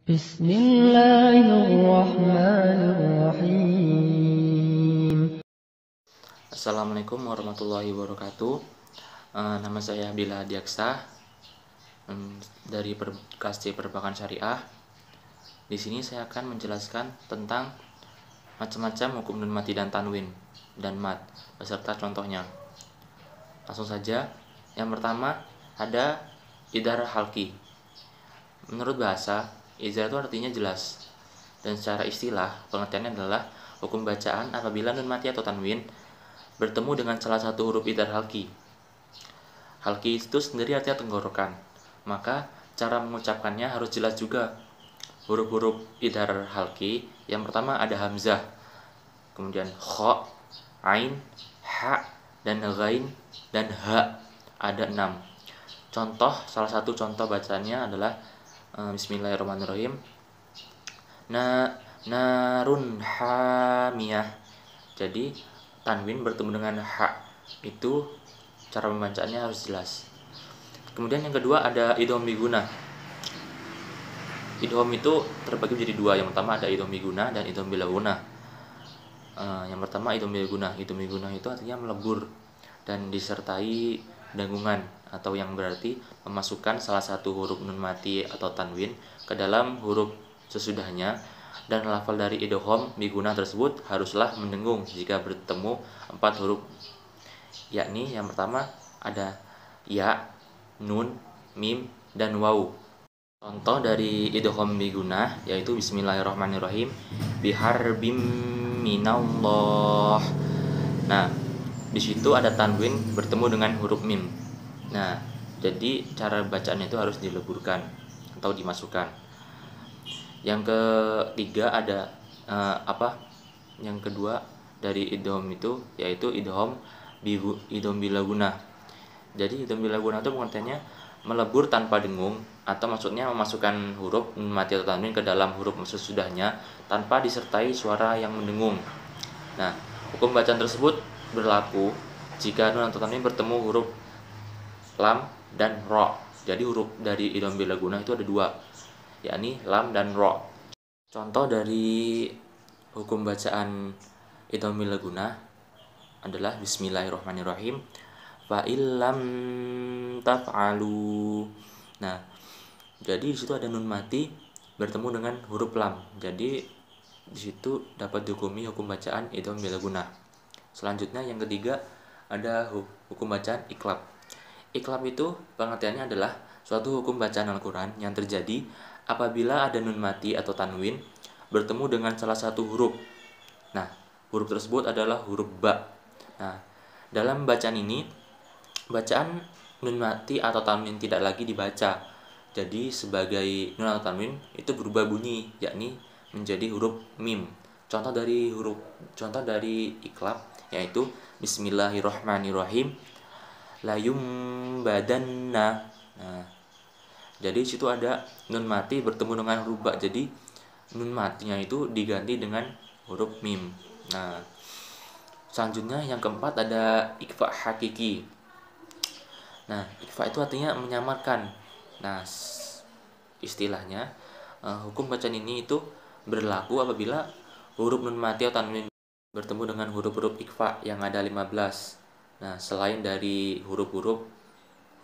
Bismillahirrahmanirrahim. Assalamualaikum warahmatullahi wabarakatuh. Nama saya Abdillah Diaksa dari KSC Perbankan Syariah. Di sini saya akan menjelaskan tentang macam-macam hukum nun mati dan tanwin dan mat beserta contohnya. Langsung saja. Yang pertama ada idhar halki. Menurut bahasa, idhar itu artinya jelas. Dan secara istilah, pengertiannya adalah hukum bacaan apabila nun mati atau tanwin bertemu dengan salah satu huruf idhar halki. Halki itu sendiri artinya tenggorokan. Maka cara mengucapkannya harus jelas juga. Huruf-huruf idhar halki yang pertama ada hamzah, kemudian kha, ain, ha, dan ghain, dan ha. Ada 6. Contoh, salah satu contoh bacaannya adalah Bismillahirrahmanirrahim. Narun hamiyah. Jadi tanwin bertemu dengan ha, itu cara membacaannya harus jelas. Kemudian yang kedua ada idgham biguna. Idgham itu terbagi menjadi 2. Yang pertama ada idgham biguna dan idgham bila gunah. Yang pertama idgham biguna. Idgham biguna itu artinya melebur dan disertai dengungan, atau yang berarti memasukkan salah satu huruf nun mati atau tanwin ke dalam huruf sesudahnya, dan lafal dari idgham biguna tersebut haruslah mendengung jika bertemu 4 huruf, yakni yang pertama ada ya, nun, mim, dan waw. Contoh dari idgham biguna yaitu Bismillahirrahmanirrahim, biharbim minallah. Nah, di situ ada tanwin bertemu dengan huruf mim. Nah, jadi cara bacaannya itu harus dileburkan atau dimasukkan. Yang ketiga ada Yang kedua dari idgham itu yaitu idgham bila gunah. Jadi idgham bila gunah itu pengertiannya melebur tanpa dengung, atau maksudnya memasukkan huruf nun mati atau tanwin ke dalam huruf sesudahnya tanpa disertai suara yang mendengung. Nah, hukum bacaan tersebut berlaku jika nun atau tanwin bertemu huruf lam dan ro. Jadi huruf dari idgham bila gunah itu ada 2, yakni lam dan ro. Contoh dari hukum bacaan idgham bila gunah adalah Bismillahirrahmanirrahim, fa illam taf'alu. Nah, jadi di situ ada nun mati bertemu dengan huruf lam. Jadi di situ dapat dihukumi hukum bacaan idgham bila gunah. Selanjutnya yang ketiga ada hukum bacaan iklab. Iklab itu pengertiannya adalah suatu hukum bacaan Al-Quran yang terjadi apabila ada nun mati atau tanwin bertemu dengan salah satu huruf. Nah, huruf tersebut adalah huruf ba. Nah, dalam bacaan ini, bacaan nun mati atau tanwin tidak lagi dibaca. Jadi sebagai nun atau tanwin itu berubah bunyi, yakni menjadi huruf mim. Contoh dari iklab yaitu Bismillahirrahmanirrahim, layum badanna. Nah, jadi situ ada nun mati bertemu dengan huruf ba. Jadi nun matinya itu diganti dengan huruf mim. Nah, selanjutnya yang keempat ada ikhfa hakiki. Nah, ikhfa itu artinya menyamarkan. Nah, istilahnya hukum bacaan ini itu berlaku apabila huruf nun mati atau tanwin bertemu dengan huruf-huruf ikhfa yang ada 15. Nah, selain dari huruf-huruf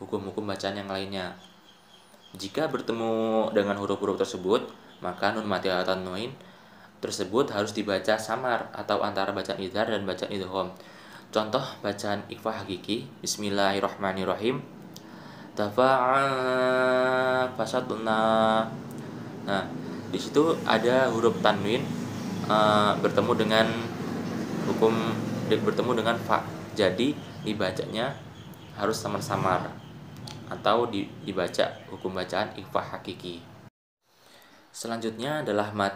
hukum-hukum bacaan yang lainnya. Jika bertemu dengan huruf-huruf tersebut, maka nun mati atau tanwin tersebut harus dibaca samar atau antara bacaan idhar dan bacaan idgham. Contoh bacaan ikhfa hakiki, Bismillahirrahmanirrahim, tafa'a fasatna. Nah, di situ ada huruf tanwin bertemu dengan fa. Jadi dibacanya harus samar-samar atau dibaca hukum bacaan ikhfa hakiki. Selanjutnya adalah mat.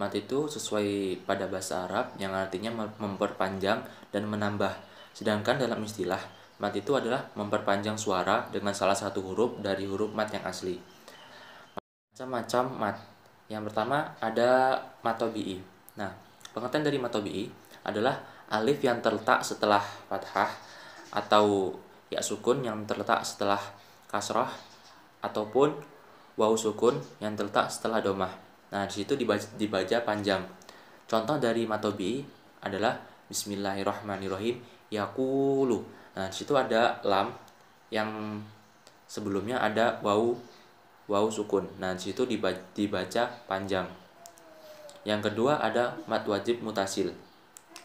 Mat itu sesuai pada bahasa Arab yang artinya memperpanjang dan menambah. Sedangkan dalam istilah, mat itu adalah memperpanjang suara dengan salah satu huruf dari huruf mat yang asli. Macam-macam mat. Yang pertama ada mat tabi'i. Nah, pengertian dari mat tabi'i adalah alif yang terletak setelah fathah atau ya sukun yang terletak setelah kasrah, ataupun wawu sukun yang terletak setelah domah. Nah, di situ dibaca panjang. Contoh dari mad tabi'i adalah Bismillahirrahmanirrahim yaqulu. Nah, di situ ada lam yang sebelumnya ada wawu sukun. Nah, di situ dibaca panjang. Yang kedua ada mad wajib mutasil.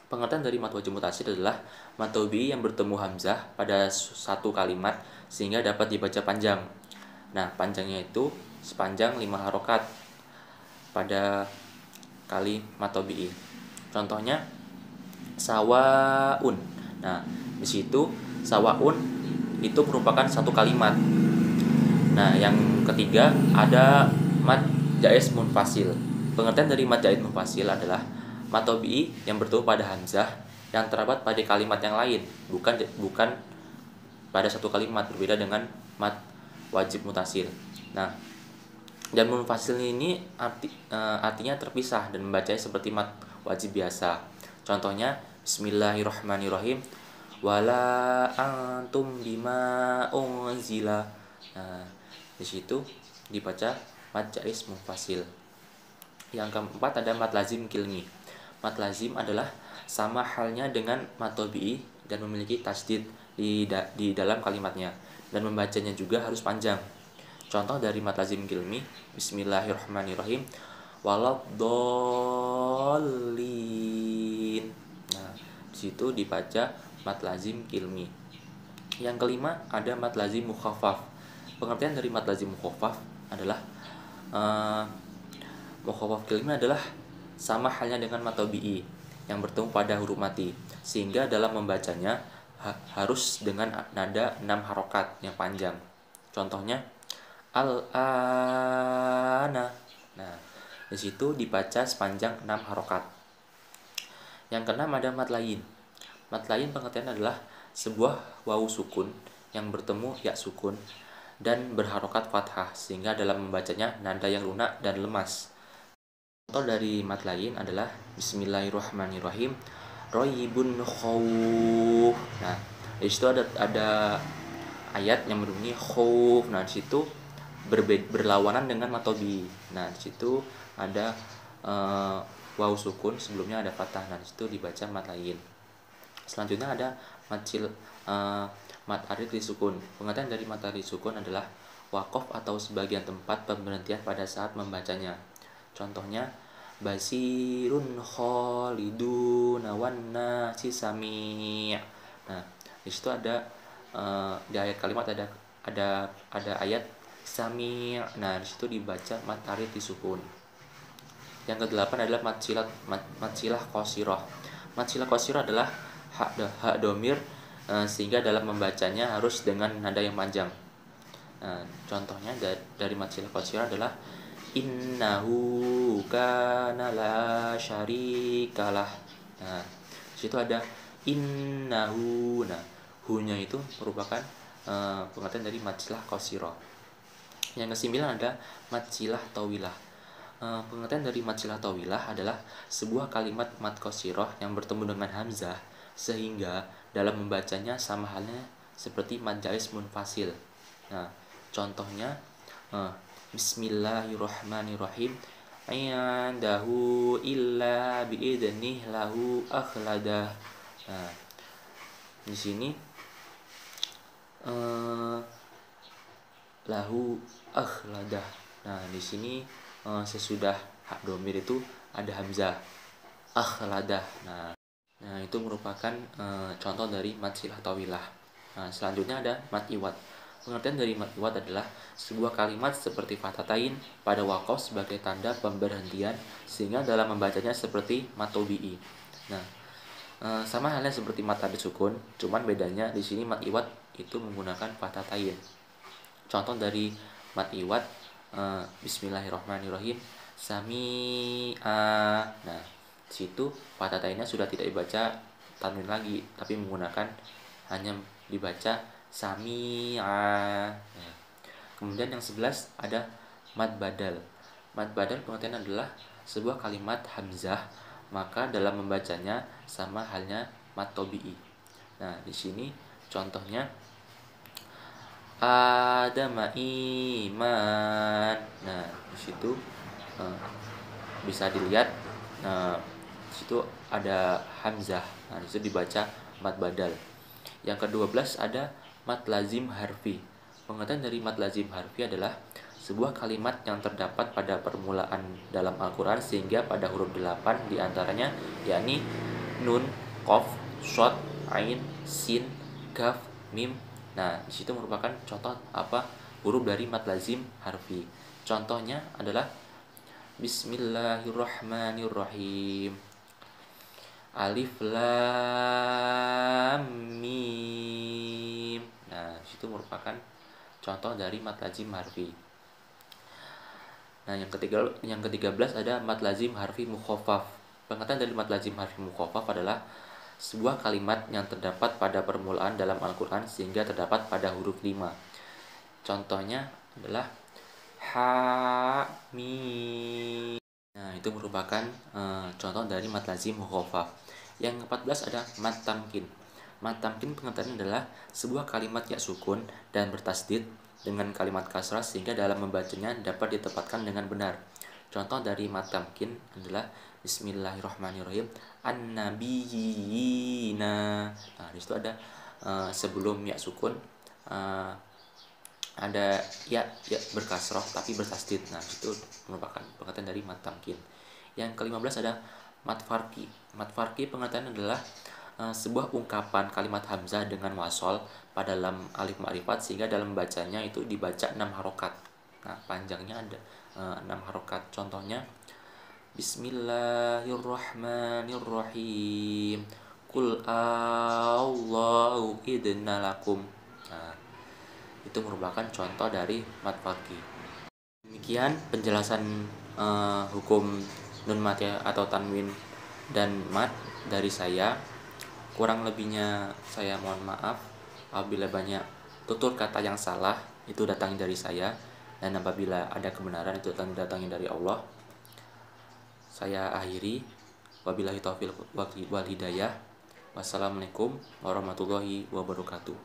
Pengertian dari mad wajib mutasil adalah mad tabi'i yang bertemu hamzah pada satu kalimat sehingga dapat dibaca panjang. Nah, panjangnya itu sepanjang 5 harokat pada kalimat tabi'i. Contohnya sawaun. Nah, di situ sawaun itu merupakan satu kalimat. Nah, yang ketiga ada mad jaiz munfasil. Pengertian dari mad jaiz munfasil adalah mad tabi'i yang bertemu pada hamzah yang terdapat pada kalimat yang lain, bukan pada satu kalimat, berbeda dengan mad wajib mutasil. Nah, dan munfasil ini artinya terpisah dan membacanya seperti mad wajib biasa. Contohnya Bismillahirrahmanirrahim wala antum bima unzila. Nah, di situ dibaca mad jaiz munfasil. Yang keempat ada mad lazim kilmi. Mad lazim adalah sama halnya dengan mad tabi'i dan memiliki tasdid di dalam kalimatnya, dan membacanya juga harus panjang. Contoh dari mad lazim kilmi Bismillahirrahmanirrahim waladdallin. Nah, di situ dibaca mad lazim kilmi. Yang kelima ada mad lazim mukhaffaf. Pengertian dari mad lazim mukhaffaf adalah mukhaffaf kilmi adalah sama halnya dengan mad tabi'i yang bertemu pada huruf mati, sehingga dalam membacanya harus dengan nada 6 harokat yang panjang. Contohnya al-ana. Nah, di situ dibaca sepanjang 6 harokat. Yang keenam ada mad lain. Mad lain pengertian adalah sebuah wawu sukun yang bertemu ya sukun dan berharokat fathah, sehingga dalam membacanya nada yang lunak dan lemas. Contoh dari mad lain adalah Bismillahirrahmanirrahim roibun khawf. Nah, di situ ada ayat yang berbunyi khawf. Nah, di situ berlawanan dengan mad tabi'i. Nah, di situ ada wawu sukun, sebelumnya ada fathah. Nah, di situ dibaca mad lain. Selanjutnya ada mad arid disukun. Pengertian dari mad arid disukun adalah wakof atau sebagian tempat pemberhentian pada saat membacanya. Contohnya basirun khalidun wan nasi sami'. Nah, di situ ada di ayat kalimat ada ayat sami'. Nah, di situ dibaca mad arid disukun. Yang kedelapan adalah mad silah qasirah. Mad silah qasirah adalah hak domir, sehingga dalam membacanya harus dengan nada yang panjang. Nah, contohnya dari mad silah qasirah adalah innahu kana la syarikalah. Nah, situ ada innahu. Nah, hu-nya itu merupakan pengertian dari mad silah qasirah. Yang kesembilan ada mad silah tawilah. Pengertian dari mad silah tawilah adalah sebuah kalimat mad qasirah yang bertemu dengan hamzah sehingga dalam membacanya sama halnya seperti mad jaiz munfasil. Nah, contohnya Bismillahirrahmanirrahim indahu illa biidnih lahu akhladah. Nah, di sini lahu akhladah. Nah, di sini sesudah hak domir itu ada hamzah akhladah. Nah, itu merupakan contoh dari mad silah tawilah. Nah, selanjutnya ada mad iwad. Pengertian dari mad iwad adalah sebuah kalimat seperti fathatain pada waqaf sebagai tanda pemberhentian, sehingga dalam membacanya seperti mad tabi'i. Nah, sama halnya seperti mad arid sukun, cuman bedanya di sini mad iwad itu menggunakan fathatain. Contoh dari mad iwad Bismillahirrahmanirrahim sami'a. Nah, situ fathatainnya sudah tidak dibaca tanwin lagi, tapi menggunakan hanya dibaca sami'a. Nah, kemudian yang 11 ada mad badal. Mad badal pengertian adalah sebuah kalimat hamzah, maka dalam membacanya sama halnya mad tabi'i. Nah, di sini contohnya Adama iman. Nah, di situ eh, bisa dilihat, di situ ada hamzah. Nah, di situ dibaca mad badal. Yang ke-12 ada mad lazim harfi. Pengertian dari mad lazim harfi adalah sebuah kalimat yang terdapat pada permulaan dalam Al-Quran sehingga pada huruf 8 diantaranya yakni nun, qaf, shod, ain, sin, kaf, mim. Nah, disitu merupakan contoh apa huruf dari mad lazim harfi. Contohnya adalah Bismillahirrahmanirrahim. Alif lam mim. Nah, disitu merupakan contoh dari mad lazim harfi. Nah, yang ke-13 ada mad lazim harfi mukhaffaf. Pengertian dari mad lazim harfi mukhaffaf adalah sebuah kalimat yang terdapat pada permulaan dalam Al-Quran sehingga terdapat pada huruf 5. Contohnya adalah ha mim. Nah, itu merupakan contoh dari mad lazim mukhaffaf. Yang ke-14 ada mad tamkin. Mad tamkin pengertiannya adalah sebuah kalimat ya sukun dan bertasdid dengan kalimat kasrah sehingga dalam membacanya dapat ditempatkan dengan benar. Contoh dari mad tamkin adalah Bismillahirrahmanirrahim an-nabiyina. Nah, di situ ada sebelum ya sukun ada ya berkasroh tapi bertasdid. Nah, itu merupakan pengertian dari mad tamkin. Yang ke-15 ada mad farqi. Mad farqi pengertian adalah sebuah ungkapan kalimat hamzah dengan wasol pada dalam alif ma'rifat sehingga dalam bacanya itu dibaca 6 harokat. Nah, panjangnya ada 6 harokat. Contohnya Bismillahirrahmanirrahim. Qul Allahu idna lakum. Nah, itu merupakan contoh dari mad farqi. Demikian penjelasan hukum nun mat atau tanwin dan mat dari saya. Kurang lebihnya saya mohon maaf. Apabila banyak tutur kata yang salah itu datangnya dari saya, dan apabila ada kebenaran itu datangnya dari Allah. Saya akhiri. Wabillahi taufiq wal hidayah. Wassalamualaikum warahmatullahi wabarakatuh.